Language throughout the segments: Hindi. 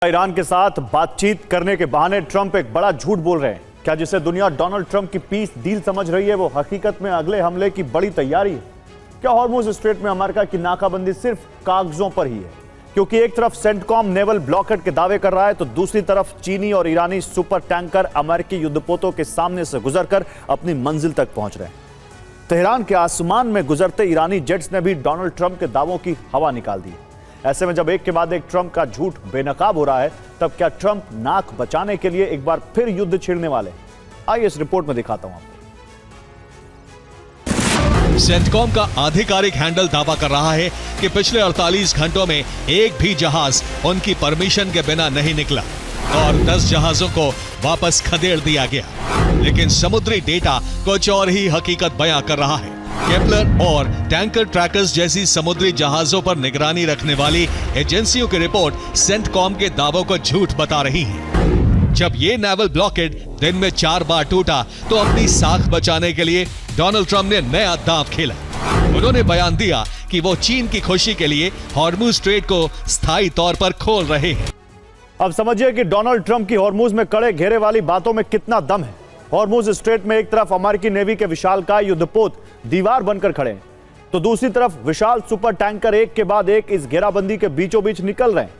ईरान के साथ बातचीत करने के बहाने ट्रंप एक बड़ा झूठ बोल रहे हैं। क्या जिसे दुनिया डोनाल्ड ट्रंप की पीस डील समझ रही है वो हकीकत में अगले हमले की बड़ी तैयारी है? क्या हॉर्मुज स्ट्रेट में अमेरिका की नाकाबंदी सिर्फ कागजों पर ही है? क्योंकि एक तरफ सेंटकॉम नेवल ब्लॉकेड के दावे कर रहा है तो दूसरी तरफ चीनी और ईरानी सुपर टैंकर अमेरिकी युद्धपोतों के सामने से गुजरकर अपनी मंजिल तक पहुंच रहे हैं। तेहरान के आसमान में गुजरते ईरानी जेट्स ने भी डोनाल्ड ट्रंप के दावों की हवा निकाल दी। ऐसे में जब एक के बाद एक ट्रंप का झूठ बेनकाब हो रहा है, तब क्या ट्रंप नाक बचाने के लिए एक बार फिर युद्ध छेड़ने वाले? आइए इस रिपोर्ट में दिखाता हूं आपको। सेंटकॉम का आधिकारिक हैंडल दावा कर रहा है कि पिछले 48 घंटों में एक भी जहाज उनकी परमिशन के बिना नहीं निकला और 10 जहाजों को वापस खदेड़ दिया गया। लेकिन समुद्री डेटा कुछ और ही हकीकत बयां कर रहा है। केपलर और टैंकर ट्रैकर्स जैसी समुद्री जहाजों पर निगरानी रखने वाली एजेंसियों की रिपोर्ट सेंटकॉम के दावों को झूठ बता रही है। जब ये नेवल ब्लॉकेड दिन में 4 बार टूटा तो अपनी साख बचाने के लिए डोनाल्ड ट्रंप ने नया दांव खेला। उन्होंने बयान दिया कि वो चीन की खुशी के लिए हॉर्मुज स्ट्रेट को स्थायी तौर पर खोल रहे हैं। अब समझिए कि डोनाल्ड ट्रंप की हॉर्मुज में कड़े घेरे वाली बातों में कितना दम है। हॉर्मुज स्ट्रेट में एक तरफ अमेरिकी नेवी के विशालकाय युद्धपोत दीवार बनकर खड़े हैं, तो दूसरी तरफ विशाल सुपर टैंकर एक के बाद एक इस घेराबंदी के बीचों बीच निकल रहे हैं।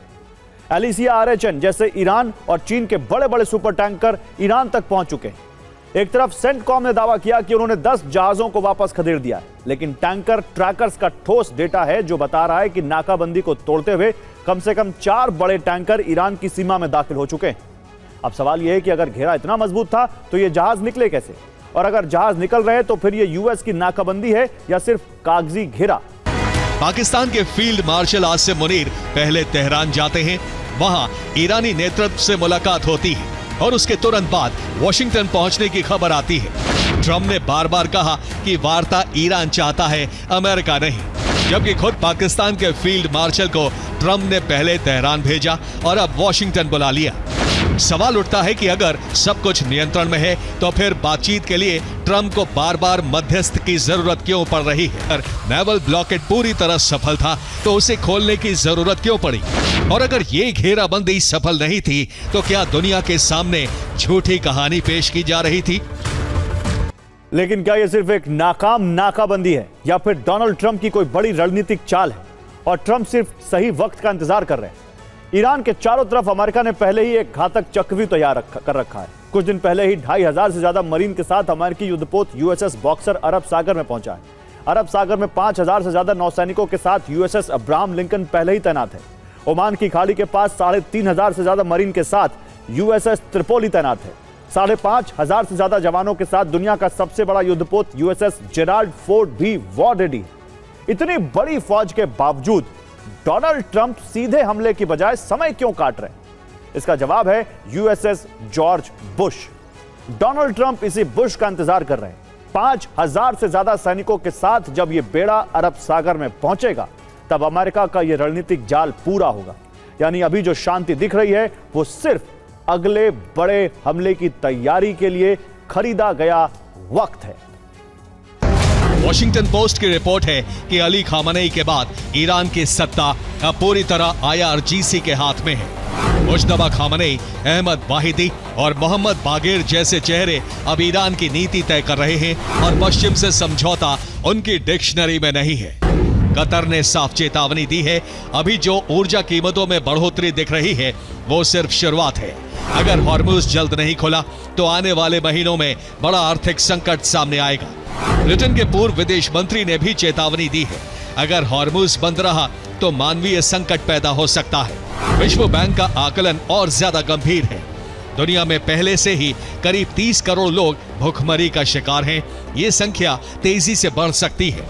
एलिसिया RHN जैसे ईरान और चीन के बड़े बड़े सुपर टैंकर ईरान तक पहुंच चुके हैं। एक तरफ सेंटकॉम ने दावा किया कि उन्होंने 10 जहाजों को वापस खदेड़ दिया है, लेकिन टैंकर ट्रैकर्स का ठोस डेटा है जो बता रहा है कि नाकाबंदी को तोड़ते हुए कम से कम 4 बड़े टैंकर ईरान की सीमा में दाखिल हो चुके हैं। अब सवाल यह है कि अगर घेरा इतना मजबूत था तो ये जहाज निकले कैसे, और अगर जहाज निकल रहे तो फिर ये यूएस की नाकाबंदी है या सिर्फ कागजी घेरा? पाकिस्तान के फील्ड मार्शल आसिम मुनीर पहले तेहरान जाते हैं, वहां ईरानी नेतृत्व से मुलाकात होती है और उसके तुरंत बाद वॉशिंगटन पहुंचने की खबर आती है। ट्रंप ने बार बार कहा कि वार्ता ईरान चाहता है, अमेरिका नहीं, जबकि खुद पाकिस्तान के फील्ड मार्शल को ट्रंप ने पहले तेहरान भेजा और अब वॉशिंगटन बुला लिया। सवाल उठता है कि अगर सब कुछ नियंत्रण में है तो फिर बातचीत के लिए ट्रंप को बार बार मध्यस्थ की जरूरत क्यों पड़ रही है? अगर नेवल ब्लॉकेड पूरी तरह सफल था तो उसे खोलने की जरूरत क्यों पड़ी? और अगर ये घेराबंदी सफल नहीं थी तो क्या दुनिया के सामने झूठी कहानी पेश की जा रही थी? लेकिन क्या यह सिर्फ एक नाकाम नाकाबंदी है या फिर डोनाल्ड ट्रंप की कोई बड़ी रणनीतिक चाल है और ट्रंप सिर्फ सही वक्त का इंतजार कर रहे हैं? ईरान के चारों तरफ अमेरिका ने पहले ही एक घातक चक्रव्यूह तैयार कर रखा है। कुछ दिन पहले ही 2500 से ज्यादा मरीन के साथ अमेरिकी युद्धपोत USS बॉक्सर अरब सागर में पहुंचा है। अरब सागर में 5000 से ज्यादा नौसैनिकों के साथ USS अब्राहम लिंकन पहले ही तैनात है। ओमान की खाड़ी के पास 3500 से ज्यादा मरीन के साथ USS त्रिपोली तैनात है। 5500 से ज्यादा जवानों के साथ दुनिया का सबसे बड़ा युद्धपोत USS जेराल्ड फोर्ड भी वॉर रेडी। इतनी बड़ी फौज के बावजूद डोनाल्ड ट्रंप सीधे हमले की बजाय समय क्यों काट रहे हैं? इसका जवाब है USS George Bush. Donald Trump इसी बुश का इंतजार कर रहे हैं। 5000 से ज्यादा सैनिकों के साथ जब यह बेड़ा अरब सागर में पहुंचेगा तब अमेरिका का यह रणनीतिक जाल पूरा होगा। यानी अभी जो शांति दिख रही है वो सिर्फ अगले बड़े हमले की तैयारी के लिए खरीदा गया वक्त है। वॉशिंगटन पोस्ट की रिपोर्ट है कि अली खामनेई के बाद ईरान की सत्ता अब पूरी तरह IRGC के हाथ में है। मुज्तबा खामनेई, अहमद वाहिदी और मोहम्मद बागेर जैसे चेहरे अब ईरान की नीति तय कर रहे हैं और पश्चिम से समझौता उनकी डिक्शनरी में नहीं है। कतर ने साफ चेतावनी दी है, अभी जो ऊर्जा कीमतों में बढ़ोतरी दिख रही है वो सिर्फ शुरुआत है। अगर हॉर्मुज जल्द नहीं खुला तो आने वाले महीनों में बड़ा आर्थिक संकट सामने आएगा। ब्रिटेन के पूर्व विदेश मंत्री ने भी चेतावनी दी है, अगर हॉर्मुज बंद रहा तो मानवीय संकट पैदा हो सकता है। विश्व बैंक का आकलन और ज्यादा गंभीर है। दुनिया में पहले से ही करीब 30 करोड़ लोग भूखमरी का शिकार हैं। ये संख्या तेजी से बढ़ सकती है।